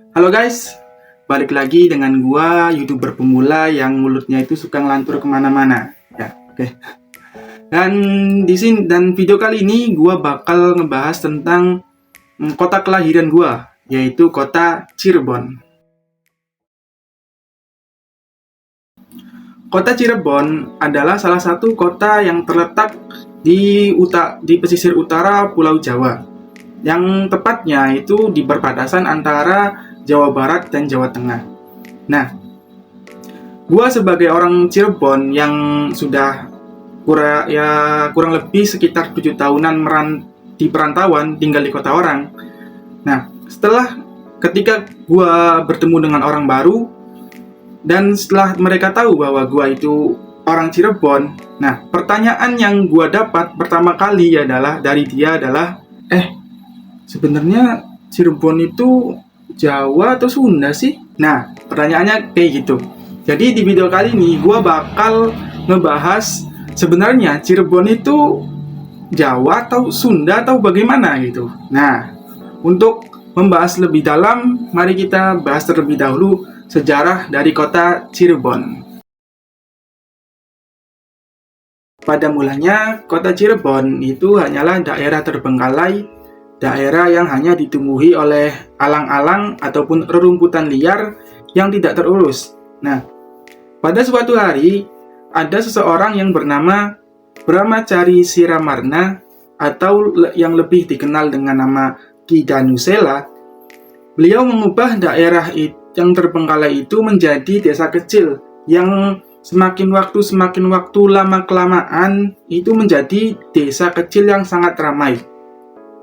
Halo guys, balik lagi dengan gua YouTuber pemula yang mulutnya itu suka ngelantur kemana-mana. Ya, oke. Dan di sini dan video kali ini gua bakal ngebahas tentang kota kelahiran gua, yaitu kota Cirebon. Kota Cirebon adalah salah satu kota yang terletak di pesisir utara Pulau Jawa, yang tepatnya itu di perbatasan antara Jawa Barat dan Jawa Tengah. Nah, gua sebagai orang Cirebon yang sudah kurang lebih sekitar 7 tahunan di perantauan, tinggal di kota orang. Nah, ketika gua bertemu dengan orang baru dan setelah mereka tahu bahwa gua itu orang Cirebon, nah, pertanyaan yang gua dapat pertama kali dari dia adalah, sebenarnya Cirebon itu Jawa atau Sunda sih? Nah, pertanyaannya kayak gitu. Jadi di video kali ini gue bakal ngebahas sebenarnya Cirebon itu Jawa atau Sunda atau bagaimana gitu. Nah, untuk membahas lebih dalam, mari kita bahas terlebih dahulu sejarah dari kota Cirebon. Pada mulanya, kota Cirebon itu hanyalah daerah terbengkalai, daerah yang hanya ditumbuhi oleh alang-alang ataupun rerumputan liar yang tidak terurus. Nah, pada suatu hari, ada seseorang yang bernama Brahmacari Siramarna atau yang lebih dikenal dengan nama Ki Danusela. Beliau mengubah daerah yang terbengkalai itu menjadi desa kecil yang semakin waktu lama-kelamaan itu menjadi desa kecil yang sangat ramai.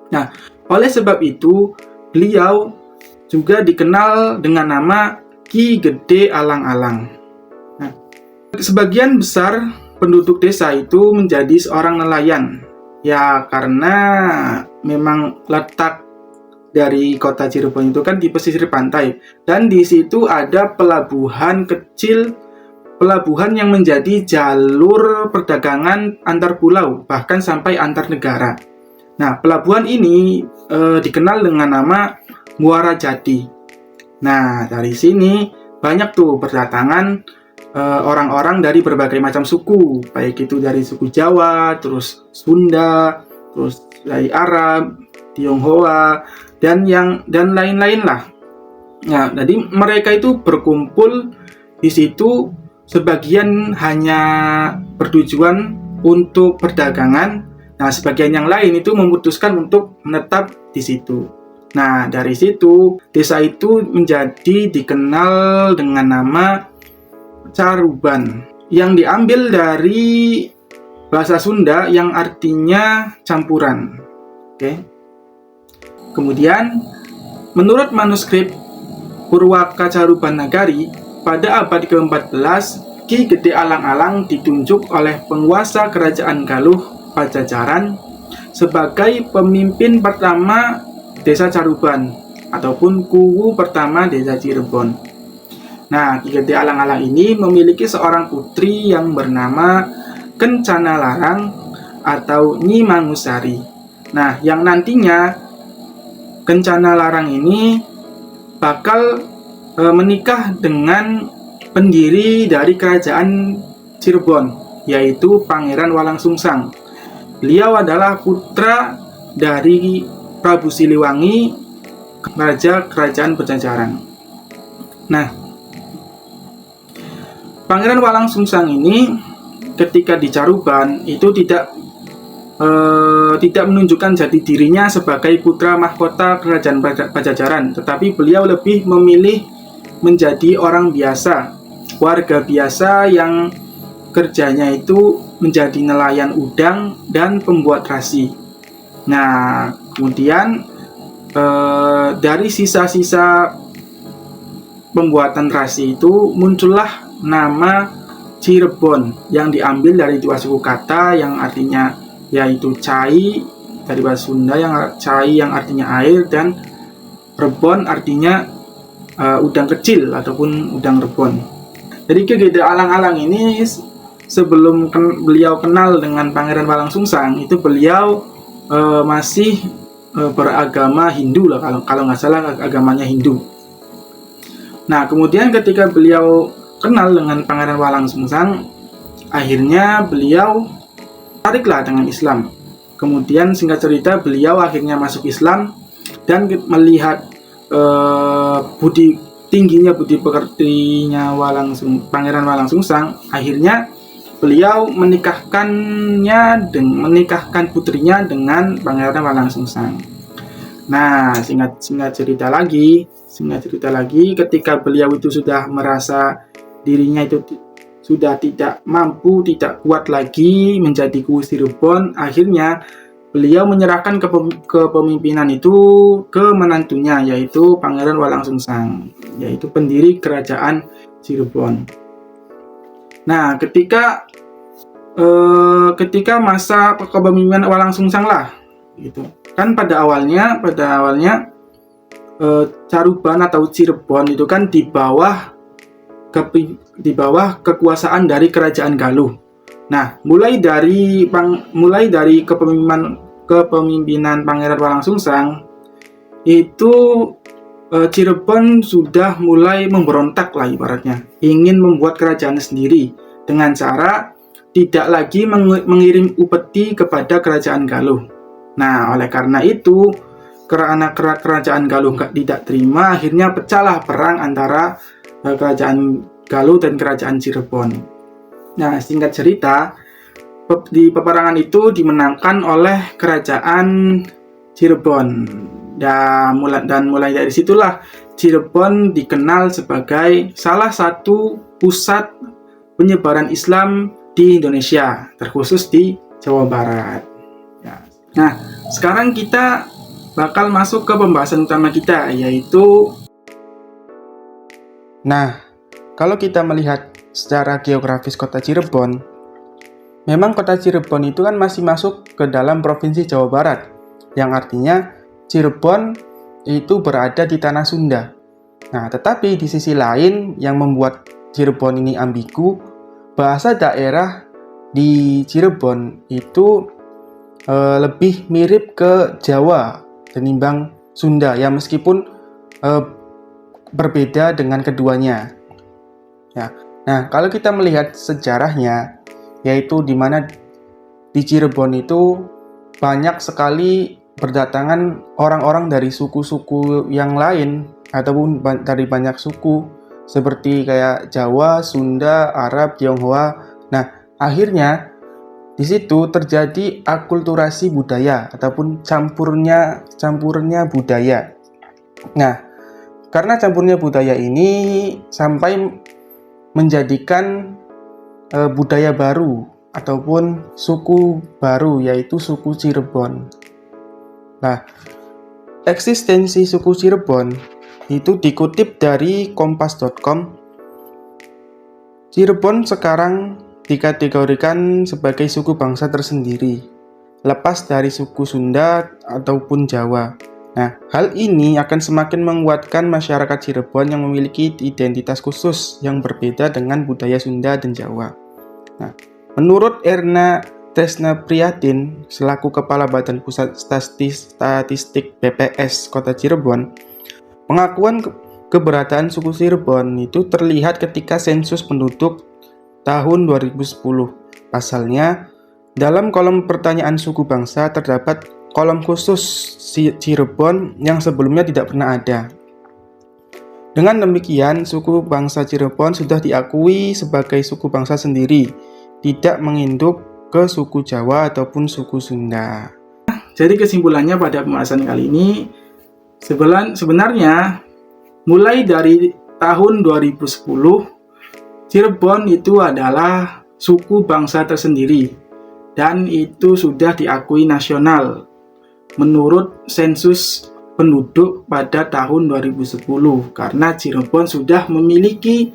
Nah, oleh sebab itu, beliau juga dikenal dengan nama Ki Gede Alang-alang. Nah, sebagian besar penduduk desa itu menjadi seorang nelayan. Ya, karena memang letak dari kota Cirebon itu kan di pesisir pantai. Dan di situ ada pelabuhan kecil, pelabuhan yang menjadi jalur perdagangan antar pulau, bahkan sampai antar negara. Nah, pelabuhan ini dikenal dengan nama Muara Jati. Nah, dari sini banyak tuh berdatangan orang-orang dari berbagai macam suku, baik itu dari suku Jawa, terus Sunda, terus dari Arab, Tionghoa, dan lain-lain lah. Nah, jadi mereka itu berkumpul di situ, sebagian hanya bertujuan untuk perdagangan. Nah, sebagian yang lain itu memutuskan untuk menetap di situ. Nah, dari situ, desa itu menjadi dikenal dengan nama Caruban, yang diambil dari bahasa Sunda yang artinya campuran. Oke. Kemudian, menurut manuskrip Purwaka Caruban Nagari, pada abad ke-14, Ki Gede Alang-alang ditunjuk oleh penguasa kerajaan Galuh Pajajaran sebagai pemimpin pertama desa Caruban ataupun kuwu pertama desa Cirebon. Nah, Ki Gede Alang-alang ini memiliki seorang putri yang bernama Kencana Larang atau Nyi Mangusari. Nah, yang nantinya Kencana Larang ini bakal menikah dengan pendiri dari kerajaan Cirebon, yaitu Pangeran Walangsungsang. Beliau adalah putra dari Prabu Siliwangi, Raja Kerajaan Pajajaran. Nah, Pangeran Walangsungsang ini ketika di Caruban itu tidak menunjukkan jati dirinya sebagai putra mahkota Kerajaan Pajajaran, tetapi beliau lebih memilih menjadi orang biasa, warga biasa yang kerjanya itu menjadi nelayan udang dan pembuat rasi. Nah, kemudian dari sisa-sisa pembuatan rasi itu muncullah nama Cirebon yang diambil dari dua suku kata yang artinya yaitu cai dari bahasa Sunda, yang cai yang artinya air, dan rebon artinya udang kecil ataupun udang rebon. Jadi Ki Gede Alang-alang ini sebelum beliau kenal dengan Pangeran Walangsungsang itu beliau masih beragama Hindu lah, kalau nggak salah agamanya Hindu. Nah, kemudian ketika beliau kenal dengan Pangeran Walang Sungsang, akhirnya beliau tariklah dengan Islam. Kemudian singkat cerita beliau akhirnya masuk Islam dan melihat tingginya budi pekertinya Pangeran Walang Sungsang, akhirnya beliau menikahkan putrinya dengan Pangeran Walang Sungsang. Nah, singkat cerita lagi, ketika beliau itu sudah merasa dirinya itu sudah tidak mampu, tidak kuat lagi menjadi Kuwu Cirebon, akhirnya beliau menyerahkan kepemimpinan itu ke menantunya, yaitu Pangeran Walang Sungsang, yaitu pendiri Kerajaan Cirebon. Nah, ketika masa kepemimpinan Walang Sungsang lah, gitu. Kan pada awalnya Caruban atau Cirebon itu kan di bawah kekuasaan dari Kerajaan Galuh. Nah, mulai dari kepemimpinan Pangeran Walang Sungsang itu Cirebon sudah mulai memberontak lah ibaratnya, ingin membuat kerajaan sendiri dengan cara tidak lagi mengirim upeti kepada Kerajaan Galuh. Nah, oleh karena itu, karena Kerajaan Galuh tidak terima, akhirnya pecahlah perang antara Kerajaan Galuh dan Kerajaan Cirebon. Nah, singkat cerita, di peperangan itu dimenangkan oleh Kerajaan Cirebon. Dan mulai dari situlah Cirebon dikenal sebagai salah satu pusat penyebaran Islam di Indonesia, terkhusus di Jawa Barat. Nah, sekarang kita bakal masuk ke pembahasan utama kita, yaitu kalau kita melihat secara geografis kota Cirebon, memang kota Cirebon itu kan masih masuk ke dalam Provinsi Jawa Barat, yang artinya Cirebon itu berada di tanah Sunda. Nah, tetapi di sisi lain yang membuat Cirebon ini ambigu, bahasa daerah di Cirebon itu lebih mirip ke Jawa ketimbang Sunda, ya meskipun berbeda dengan keduanya. Ya. Nah, kalau kita melihat sejarahnya, yaitu di mana di Cirebon itu banyak sekali berdatangan orang-orang dari suku-suku yang lain ataupun dari banyak suku seperti kayak Jawa, Sunda, Arab, Tionghoa. Nah, akhirnya di situ terjadi akulturasi budaya ataupun campurnya budaya. Nah, karena campurnya budaya ini sampai menjadikan budaya baru ataupun suku baru, yaitu suku Cirebon. Nah, eksistensi suku Cirebon itu dikutip dari kompas.com. Cirebon sekarang dikategorikan sebagai suku bangsa tersendiri, lepas dari suku Sunda ataupun Jawa. Nah, hal ini akan semakin menguatkan masyarakat Cirebon yang memiliki identitas khusus yang berbeda dengan budaya Sunda dan Jawa. Nah, menurut Erna Tresna Prihatin, selaku Kepala Badan Pusat Statistik BPS Kota Cirebon, pengakuan keberadaan suku Cirebon itu terlihat ketika sensus penduduk tahun 2010. Pasalnya, dalam kolom pertanyaan suku bangsa terdapat kolom khusus Cirebon yang sebelumnya tidak pernah ada. Dengan demikian, suku bangsa Cirebon sudah diakui sebagai suku bangsa sendiri, tidak menginduk ke suku Jawa ataupun suku Sunda. Jadi kesimpulannya pada pembahasan kali ini, sebenarnya mulai dari tahun 2010, Cirebon itu adalah suku bangsa tersendiri dan itu sudah diakui nasional menurut sensus penduduk pada tahun 2010 karena Cirebon sudah memiliki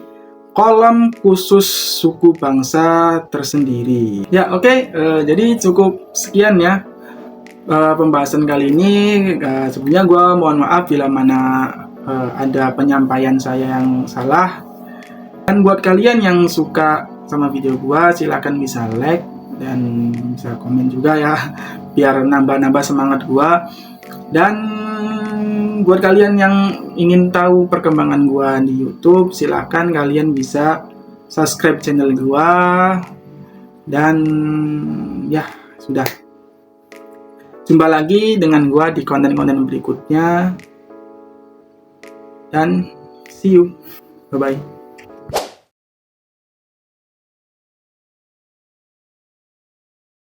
kolom khusus suku bangsa tersendiri. Ya, oke. Jadi cukup sekian ya pembahasan kali ini. Sebenarnya gue mohon maaf bila mana ada penyampaian saya yang salah. Dan buat kalian yang suka sama video gua, silahkan bisa like dan bisa komen juga ya, biar nambah-nambah semangat gua. Dan buat kalian yang ingin tahu perkembangan gua di YouTube, silahkan kalian bisa subscribe channel gua. Dan ya, sudah. Jumpa lagi dengan gua di konten-konten berikutnya. Dan see you. Bye-bye.